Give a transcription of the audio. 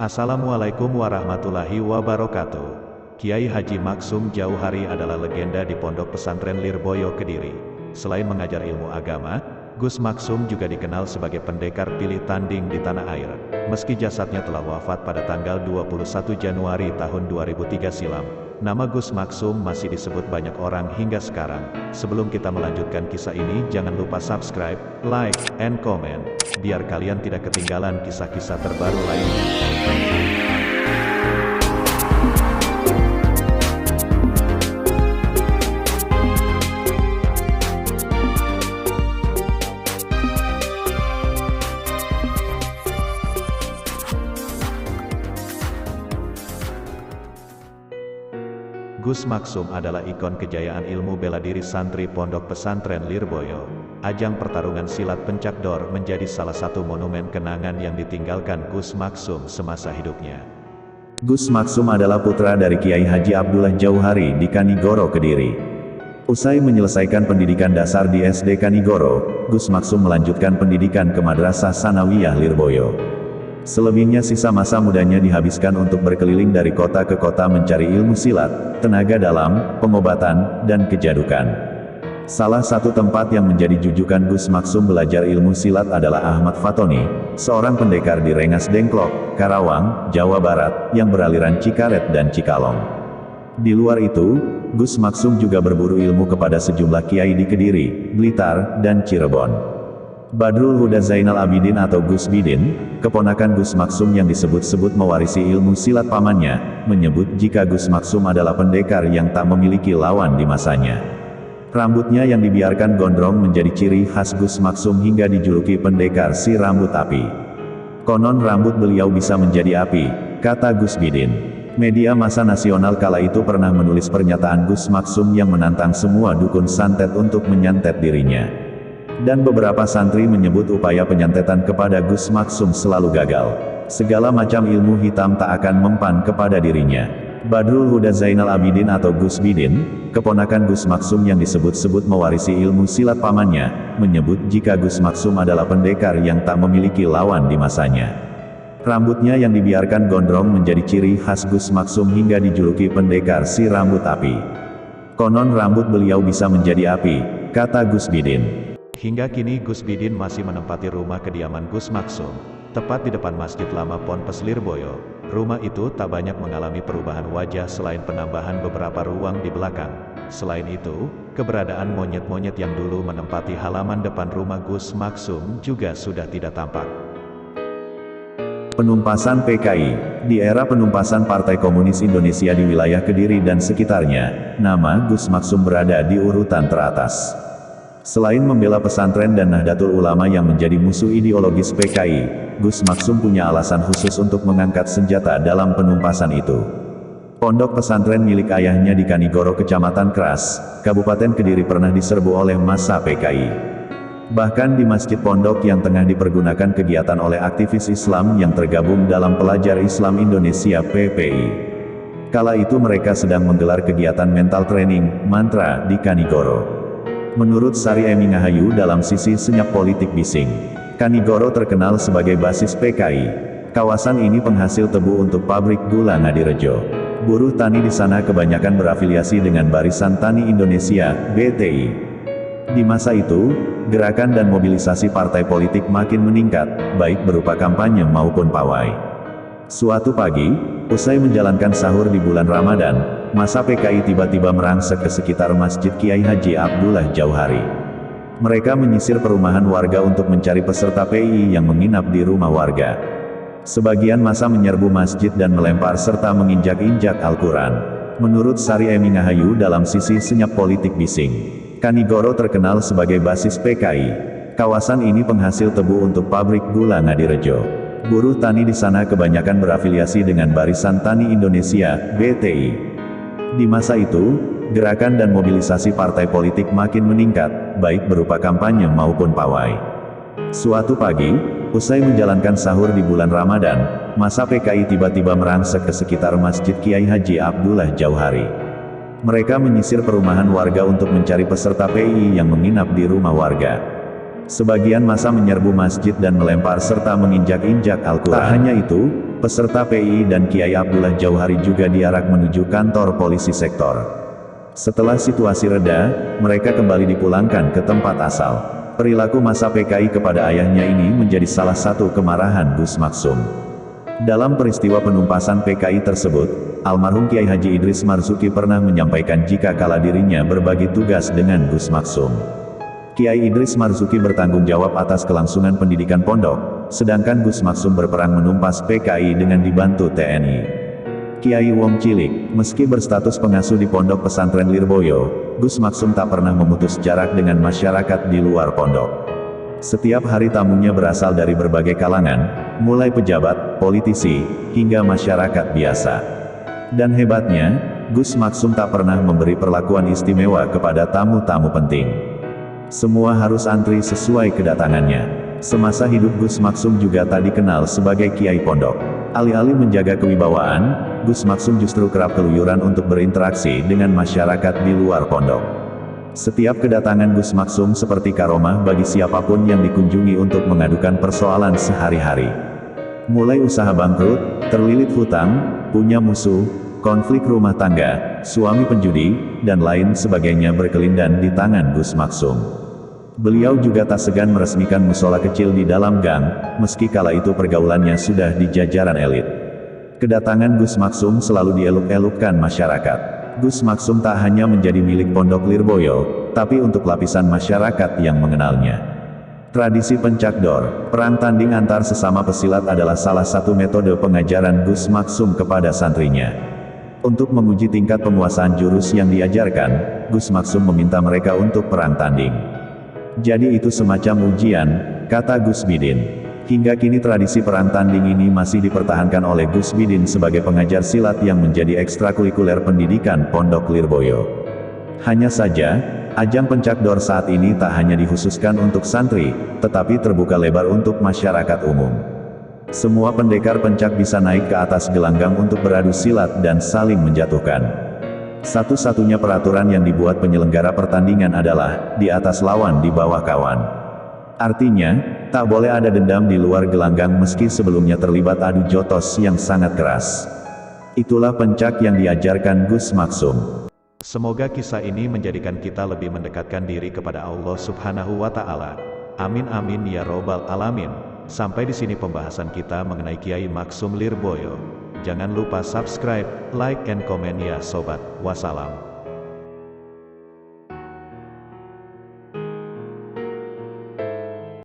Assalamualaikum warahmatullahi wabarakatuh. Kiai Haji Maksum Jauhari adalah legenda di Pondok Pesantren Lirboyo Kediri. Selain mengajar ilmu agama, Gus Maksum juga dikenal sebagai pendekar pilih tanding di tanah air. Meski jasadnya telah wafat pada tanggal 21 Januari tahun 2003 silam, nama Gus Maksum masih disebut banyak orang hingga sekarang. Sebelum kita melanjutkan kisah ini, jangan lupa subscribe, like, and comment, biar kalian tidak ketinggalan kisah-kisah terbaru lainnya. Gus Maksum adalah ikon kejayaan ilmu bela diri santri Pondok Pesantren Lirboyo. Ajang pertarungan silat pencak dor menjadi salah satu monumen kenangan yang ditinggalkan Gus Maksum semasa hidupnya. Gus Maksum adalah putra dari Kiai Haji Abdullah Jauhari di Kanigoro, Kediri. Usai menyelesaikan pendidikan dasar di SD Kanigoro, Gus Maksum melanjutkan pendidikan ke Madrasah Sanawiyah Lirboyo. Selebihnya sisa masa mudanya dihabiskan untuk berkeliling dari kota ke kota mencari ilmu silat, tenaga dalam, pengobatan, dan kejadukan. Salah satu tempat yang menjadi jujukan Gus Maksum belajar ilmu silat adalah Ahmad Fatoni, seorang pendekar di Rengas Dengklok, Karawang, Jawa Barat, yang beraliran Cikaret dan Cikalong. Di luar itu, Gus Maksum juga berburu ilmu kepada sejumlah kiai di Kediri, Blitar, dan Cirebon. Badrul Huda Zainal Abidin atau Gus Bidin, keponakan Gus Maksum yang disebut-sebut mewarisi ilmu silat pamannya, menyebut jika Gus Maksum adalah pendekar yang tak memiliki lawan di masanya. Rambutnya yang dibiarkan gondrong menjadi ciri khas Gus Maksum hingga dijuluki pendekar si rambut api. Konon rambut beliau bisa menjadi api, kata Gus Bidin. Media massa nasional kala itu pernah menulis pernyataan Gus Maksum yang menantang semua dukun santet untuk menyantet dirinya. Dan beberapa santri menyebut upaya penyantetan kepada Gus Maksum selalu gagal. Segala macam ilmu hitam tak akan mempan kepada dirinya. Badrul Huda Zainal Abidin atau Gus Bidin, keponakan Gus Maksum yang disebut-sebut mewarisi ilmu silat pamannya, menyebut jika Gus Maksum adalah pendekar yang tak memiliki lawan di masanya. Rambutnya yang dibiarkan gondrong menjadi ciri khas Gus Maksum hingga dijuluki pendekar si rambut api. Konon rambut beliau bisa menjadi api, kata Gus Bidin. Hingga kini Gus Bidin masih menempati rumah kediaman Gus Maksum, tepat di depan Masjid Lama Ponpes Lirboyo. Rumah itu tak banyak mengalami perubahan wajah selain penambahan beberapa ruang di belakang. Selain itu, keberadaan monyet-monyet yang dulu menempati halaman depan rumah Gus Maksum juga sudah tidak tampak. Penumpasan PKI. Di era penumpasan Partai Komunis Indonesia di wilayah Kediri dan sekitarnya, nama Gus Maksum berada di urutan teratas. Selain membela pesantren dan Nahdlatul Ulama yang menjadi musuh ideologis PKI, Gus Maksum punya alasan khusus untuk mengangkat senjata dalam penumpasan itu. Pondok pesantren milik ayahnya di Kanigoro, Kecamatan Keras, Kabupaten Kediri pernah diserbu oleh massa PKI. Bahkan di masjid pondok yang tengah dipergunakan kegiatan oleh aktivis Islam yang tergabung dalam Pelajar Islam Indonesia (PPI). Kala itu mereka sedang menggelar kegiatan mental training, mantra, di Kanigoro. Menurut Sari Emingahayu dalam sisi senyap politik bising, Kanigoro terkenal sebagai basis PKI. Kawasan ini penghasil tebu untuk pabrik gula Ngadirejo. Buruh tani di sana kebanyakan berafiliasi dengan Barisan Tani Indonesia (BTI). Di masa itu, gerakan dan mobilisasi partai politik makin meningkat, baik berupa kampanye maupun pawai. Suatu pagi, usai menjalankan sahur di bulan Ramadan, massa PKI tiba-tiba merangsek ke sekitar Masjid Kiai Haji Abdullah Jauhari. Mereka menyisir perumahan warga untuk mencari peserta PI yang menginap di rumah warga. Sebagian massa menyerbu masjid dan melempar serta menginjak-injak Al-Quran. Menurut Sari Emingahayu dalam sisi senyap politik bising, Kanigoro terkenal sebagai basis PKI. Kawasan ini penghasil tebu untuk pabrik gula Ngadirejo. Buruh tani di sana kebanyakan berafiliasi dengan Barisan Tani Indonesia (BTI). Di masa itu, gerakan dan mobilisasi partai politik makin meningkat, baik berupa kampanye maupun pawai. Suatu pagi, usai menjalankan sahur di bulan Ramadan, massa PKI tiba-tiba merangsek ke sekitar Masjid Kiai Haji Abdullah Jauhari. Mereka menyisir perumahan warga untuk mencari peserta PI yang menginap di rumah warga. Sebagian massa menyerbu masjid dan melempar serta menginjak-injak Al-Quran. Tak hanya itu, peserta PI dan Kiai Abdullah Jauhari juga diarak menuju kantor polisi sektor. Setelah situasi reda, mereka kembali dipulangkan ke tempat asal. Perilaku massa PKI kepada ayahnya ini menjadi salah satu kemarahan Gus Maksum. Dalam peristiwa penumpasan PKI tersebut, almarhum Kiai Haji Idris Marzuki pernah menyampaikan jika kala dirinya berbagi tugas dengan Gus Maksum. Kiai Idris Marzuki bertanggung jawab atas kelangsungan pendidikan pondok, sedangkan Gus Maksum berperang menumpas PKI dengan dibantu TNI. Kiai Wong Cilik, meski berstatus pengasuh di pondok pesantren Lirboyo, Gus Maksum tak pernah memutus jarak dengan masyarakat di luar pondok. Setiap hari tamunya berasal dari berbagai kalangan, mulai pejabat, politisi, hingga masyarakat biasa. Dan hebatnya, Gus Maksum tak pernah memberi perlakuan istimewa kepada tamu-tamu penting. Semua harus antri sesuai kedatangannya. Semasa hidup Gus Maksum juga tak dikenal sebagai kiai pondok. Alih-alih menjaga kewibawaan, Gus Maksum justru kerap keluyuran untuk berinteraksi dengan masyarakat di luar pondok. Setiap kedatangan Gus Maksum seperti karomah bagi siapapun yang dikunjungi untuk mengadukan persoalan sehari-hari. Mulai usaha bangkrut, terlilit hutang, punya musuh, konflik rumah tangga, suami penjudi, dan lain sebagainya berkelindan di tangan Gus Maksum. Beliau juga tak segan meresmikan musola kecil di dalam gang, meski kala itu pergaulannya sudah di jajaran elit. Kedatangan Gus Maksum selalu dieluk-elukkan masyarakat. Gus Maksum tak hanya menjadi milik pondok Lirboyo, tapi untuk lapisan masyarakat yang mengenalnya. Tradisi pencakdor, perang tanding antar sesama pesilat adalah salah satu metode pengajaran Gus Maksum kepada santrinya. Untuk menguji tingkat penguasaan jurus yang diajarkan, Gus Maksum meminta mereka untuk perang tanding. Jadi itu semacam ujian, kata Gus Bidin. Hingga kini tradisi perang tanding ini masih dipertahankan oleh Gus Bidin sebagai pengajar silat yang menjadi ekstrakurikuler pendidikan Pondok Lirboyo. Hanya saja, ajang pencakdor saat ini tak hanya dikhususkan untuk santri, tetapi terbuka lebar untuk masyarakat umum. Semua pendekar pencak bisa naik ke atas gelanggang untuk beradu silat dan saling menjatuhkan. Satu-satunya peraturan yang dibuat penyelenggara pertandingan adalah, di atas lawan di bawah kawan. Artinya, tak boleh ada dendam di luar gelanggang meski sebelumnya terlibat adu jotos yang sangat keras. Itulah pencak yang diajarkan Gus Maksum. Semoga kisah ini menjadikan kita lebih mendekatkan diri kepada Allah Subhanahu wa Ta'ala. Amin amin ya robbal alamin. Sampai di sini pembahasan kita mengenai Kiai Maksum Lirboyo. Jangan lupa subscribe, like, and comment ya sobat. Wassalam.